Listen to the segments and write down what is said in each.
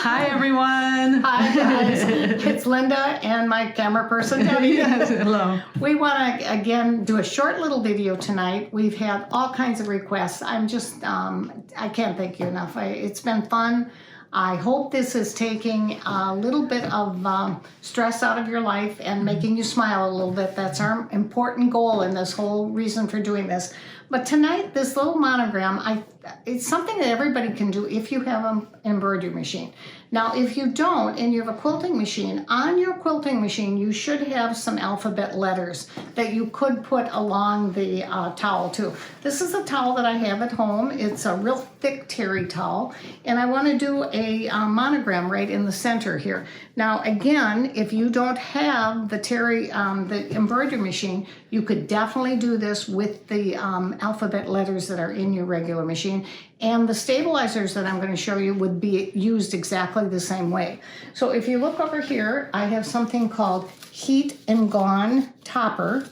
Hi, everyone. Hi, guys. It's Linda and my camera person, Debbie. Yes, hello. We want to, again, do a short little video tonight. We've had all kinds of requests. I'm just, I can't thank you enough. It's been fun. I hope this is taking a little bit of stress out of your life and making you smile a little bit. That's our important goal in this whole reason for doing this. But tonight, this little monogram, it's something that everybody can do if you have an embroidery machine. Now, if you don't and you have a quilting machine, on your quilting machine, you should have some alphabet letters that you could put along the towel too. This is a towel that I have at home. It's a real thick terry towel, and I want to do a monogram right in the center here. Now, again, if you don't have the terry, the embroidery machine, you could definitely do this with the alphabet letters that are in your regular machine. And the stabilizers that I'm going to show you would be used exactly the same way. So if you look over here, I have something called Heat and Gone Topper.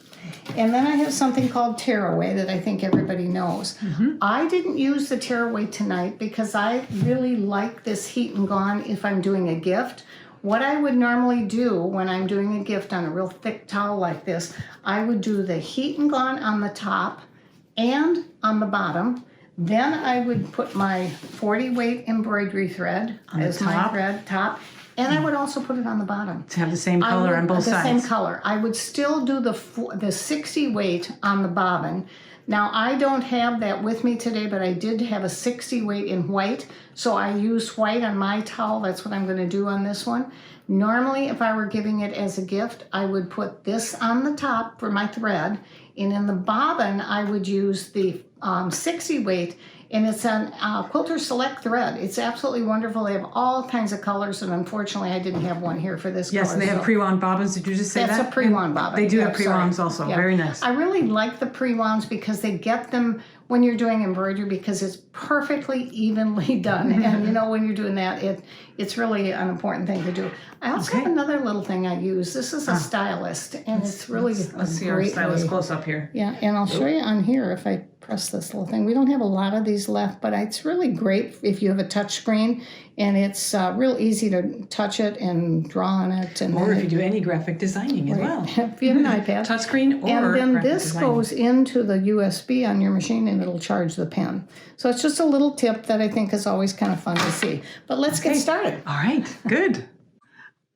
And then I have something called Tearaway that I think everybody knows. I didn't use the Tearaway tonight because I really like this Heat and Gone if I'm doing a gift. What I would normally do when I'm doing a gift on a real thick towel like this, I would do the Heat and Gone on the top and on the bottom. Then I would put my 40 weight embroidery thread as my thread top, and I would also put it on the bottom. To have the same color on both sides. The same color. I would still do the 60 weight on the bobbin. Now, I don't have that with me today, but I did have a 60 weight in white, so I used white on my towel. That's what I'm going to do on this one. Normally, if I were giving it as a gift, I would put this on the top for my thread, and in the bobbin, I would use the 60 weight, and it's an Quilter Select thread. It's absolutely wonderful. They have all kinds of colors, and unfortunately, I didn't have one here for this color. Yes, and they have pre-wound bobbins. Did you just say that? That's a pre-wound bobbin. They do have pre-wounds also. Yeah. Very nice. I really like the pre-wounds because they get them when you're doing embroidery because it's perfectly evenly done. And you know, when you're doing that, it's really an important thing to do. I also have another little thing I use. This is a stylist, and it's really let's see our stylist close up here. Yeah, and I'll show you on here if I press this little thing. We don't have a lot of these left, but it's really great if you have a touch screen, and it's real easy to touch it and draw on it. And or if you do any graphic designing as well. If you have an iPad. Touchscreen or and then graphic this designing. goes into the USB on your machine, and it'll charge the pen. So it's just a little tip that I think is always kind of fun to see. But let's get started. All right, good.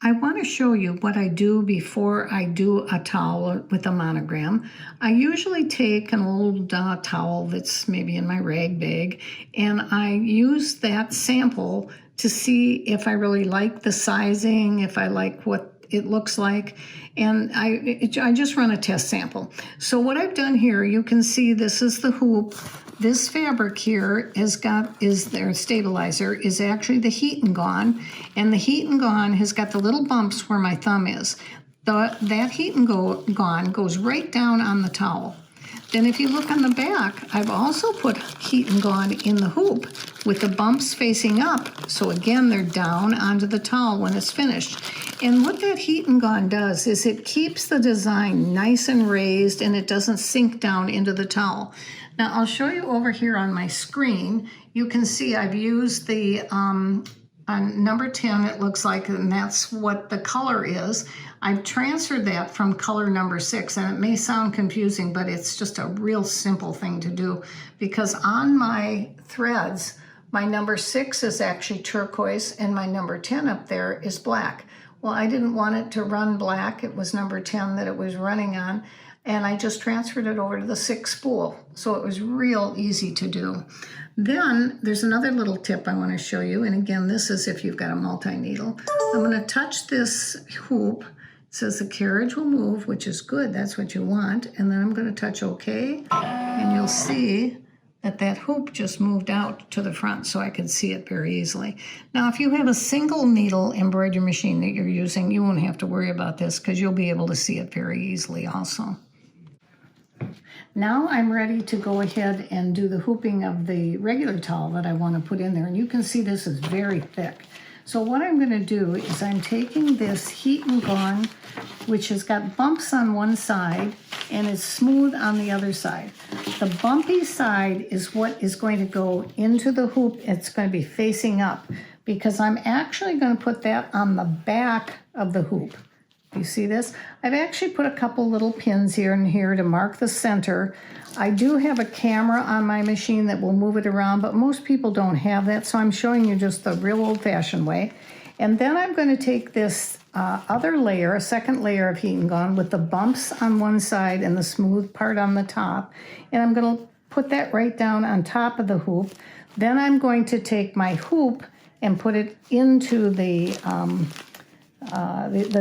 I want to show you what I do before I do a towel with a monogram. I usually take an old towel that's maybe in my rag bag, and I use that sample to see if I really like the sizing, if I like what it looks like, and I just run a test sample. So what I've done here, you can see this is the hoop. This fabric here is their stabilizer, is actually the Heat and Gone, and the Heat and Gone has got the little bumps where my thumb is. That Heat and Gone goes right down on the towel. Then if you look on the back, I've also put Heat and Gone in the hoop with the bumps facing up. So again, they're down onto the towel when it's finished. And what that Heat and Gone does is it keeps the design nice and raised, and it doesn't sink down into the towel. Now I'll show you over here on my screen. You can see I've used the on number 10, it looks like, and that's what the color is. I've transferred that from color number 6, and it may sound confusing, but it's just a real simple thing to do, because on my threads, my number 6 is actually turquoise, and my number 10 up there is black. Well, I didn't want it to run black. It was number 10 that it was running on, and I just transferred it over to the 6 spool. So it was real easy to do. Then there's another little tip I want to show you. And again, this is if you've got a multi-needle. I'm going to touch this hoop. It says the carriage will move, which is good. That's what you want. And then I'm going to touch OK. And you'll see that hoop just moved out to the front, so I could see it very easily. Now, if you have a single needle embroidery machine that you're using, you won't have to worry about this because you'll be able to see it very easily also. Now I'm ready to go ahead and do the hooping of the regular towel that I want to put in there. And you can see this is very thick. So what I'm going to do is I'm taking this Heat and Gone, which has got bumps on one side and is smooth on the other side. The bumpy side is what is going to go into the hoop. It's going to be facing up because I'm actually going to put that on the back of the hoop. You see this? I've actually put a couple little pins here and here to mark the center. I do have a camera on my machine that will move it around, but most people don't have that, so I'm showing you just the real old-fashioned way. And then I'm going to take this other layer, a second layer of heat and gun with the bumps on one side and the smooth part on the top, and I'm going to put that right down on top of the hoop. Then I'm going to take my hoop and put it into the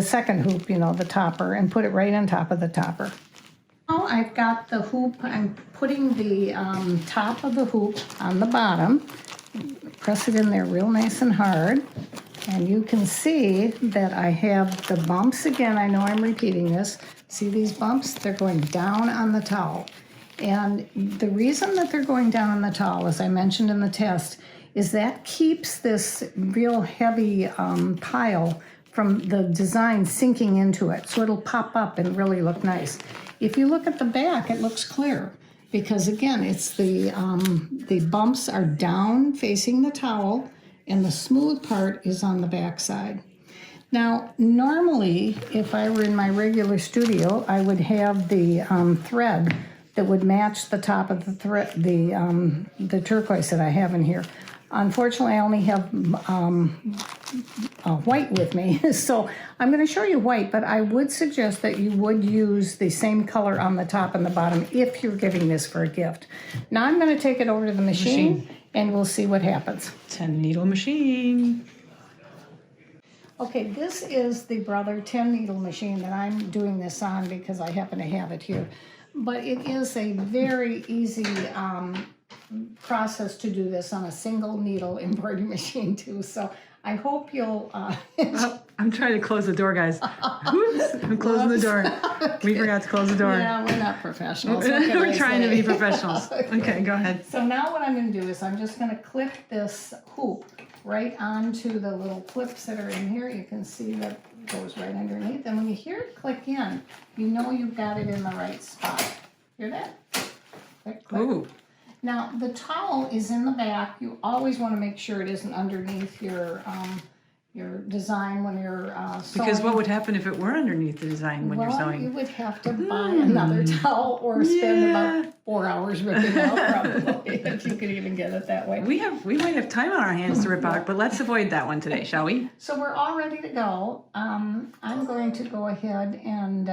second hoop, you know, the topper, and put it right on top of the topper. Now I've got the hoop. I'm putting the top of the hoop on the bottom. Press it in there real nice and hard. And you can see that I have the bumps again. I know I'm repeating this. See these bumps? They're going down on the towel. And the reason that they're going down on the towel, as I mentioned in the test, is that keeps this real heavy pile from the design sinking into it. So it'll pop up and really look nice. If you look at the back, it looks clear. Because again, it's the bumps are down facing the towel, and the smooth part is on the back side. Now, normally, if I were in my regular studio, I would have the thread that would match the top of the thread, the turquoise that I have in here. Unfortunately, I only have white with me, so I'm going to show you white, but I would suggest that you would use the same color on the top and the bottom if you're giving this for a gift. Now I'm going to take it over to the machine. And we'll see what happens. 10 needle machine. Okay, this is the Brother 10 needle machine that I'm doing this on because I happen to have it here. But it is a very easy process to do this on a single needle embroidery machine too. So I hope you'll... I'm trying to close the door, guys. Oops, I'm closing the door. Okay. We forgot to close the door. Yeah, we're not professionals. We're trying to be professionals. Okay, go ahead. So now what I'm going to do is I'm just going to clip this hoop right onto the little clips that are in here. You can see that it goes right underneath. And when you hear it click in, you know you've got it in the right spot. Hear that? Click, click. Ooh. Now, the towel is in the back. You always want to make sure it isn't underneath your design when you're sewing. Because what would happen if it were underneath the design when you're sewing? You would have to buy another towel or spend about 4 hours ripping it out, probably, if you could even get it that way. We might have time on our hands to rip out, but let's avoid that one today, shall we? So we're all ready to go. I'm going to go ahead and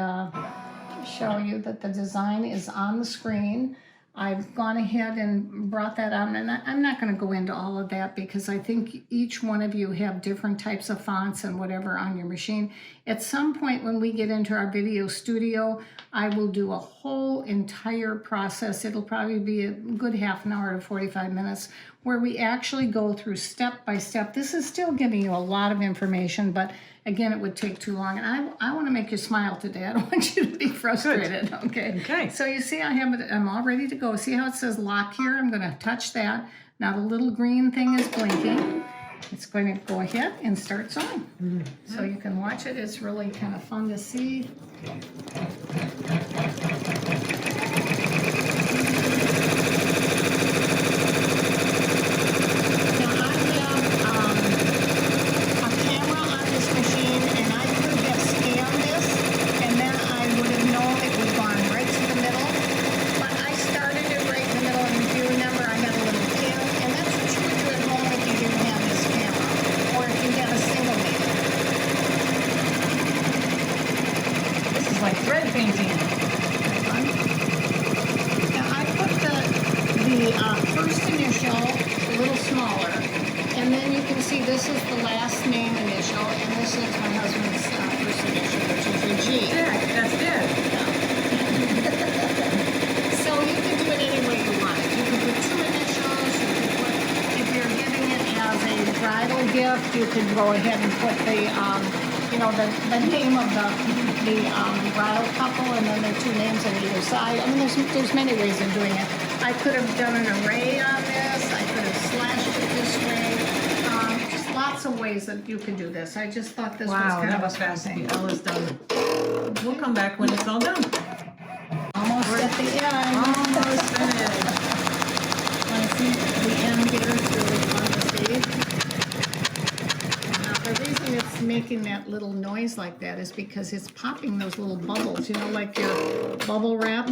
show you that the design is on the screen. I've gone ahead and brought that on, and I'm not going to go into all of that because I think each one of you have different types of fonts and whatever on your machine. At some point when we get into our video studio, I will do a whole entire process. It'll probably be a good half an hour to 45 minutes where we actually go through step by step. This is still giving you a lot of information, but again, it would take too long. And I want to make you smile today. I don't want you to be frustrated. Good. Okay. So you see I have it, I'm all ready to go. See how it says lock here? I'm going to touch that. Now the little green thing is blinking. It's going to go ahead and start sewing. Mm-hmm. So you can watch it. It's really kind of fun to see. Like thread painting. Now I put the first initial a little smaller, and then you can see this is the last name initial, and this is my husband's first initial, which is a G. That's it. So you can do it any way you want it. You can put 2 initials. You can put, if you're giving it as a bridal gift, you could go ahead and put the the name of the bridal couple, and then their 2 names on either side. I mean, there's many ways of doing it. I could have done an array on this. I could have slashed it this way. Just lots of ways that you can do this. I just thought this was kind of a fast. Ella's done. We'll come back when it's all done. Almost at the end. Almost finished. Want to see the end here? It's really fun to see. it's making that little noise like that is because it's popping those little bubbles, you know, like your bubble wrap.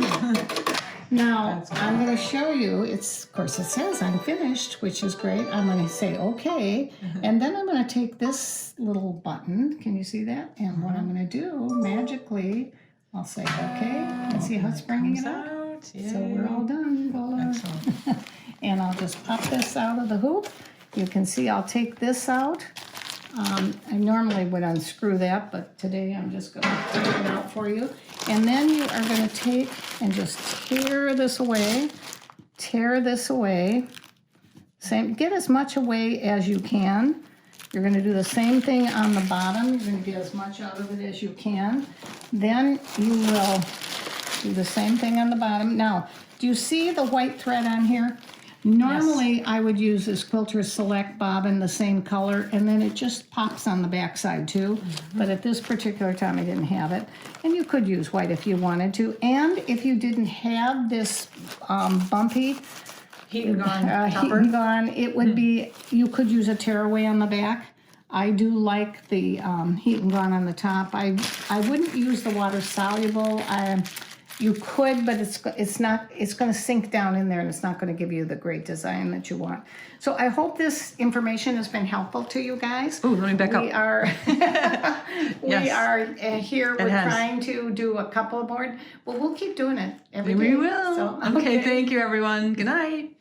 Now, I'm going to show you, of course it says I'm finished, which is great. I'm going to say okay, and then I'm going to take this little button, can you see that? And what I'm going to do, magically, I'll say okay, and see how it's bringing it out? So we're all done, voila. Excellent. And I'll just pop this out of the hoop. You can see I'll take this out. I normally would unscrew that, but today I'm just going to take it out for you. And then you are going to take and just tear this away. Tear this away. Get as much away as you can. You're going to do the same thing on the bottom. You're going to get as much out of it as you can. Then you will do the same thing on the bottom. Now, do you see the white thread on here? Normally, yes. I would use this Quilter Select bobbin, the same color, and then it just pops on the back side too. But at this particular time, I didn't have it. And you could use white if you wanted to. And if you didn't have this bumpy Heat and gone, it would be, you could use a tearaway on the back. I do like the heat and gone on the top. I wouldn't use the water soluble. You could, but it's not. It's going to sink down in there, and it's not going to give you the great design that you want. So I hope this information has been helpful to you guys. Oh, let me back up. We are here. We're has. trying to do a couple of more. Well, we'll keep doing it every day. We will. So, Okay, thank you, everyone. Good night.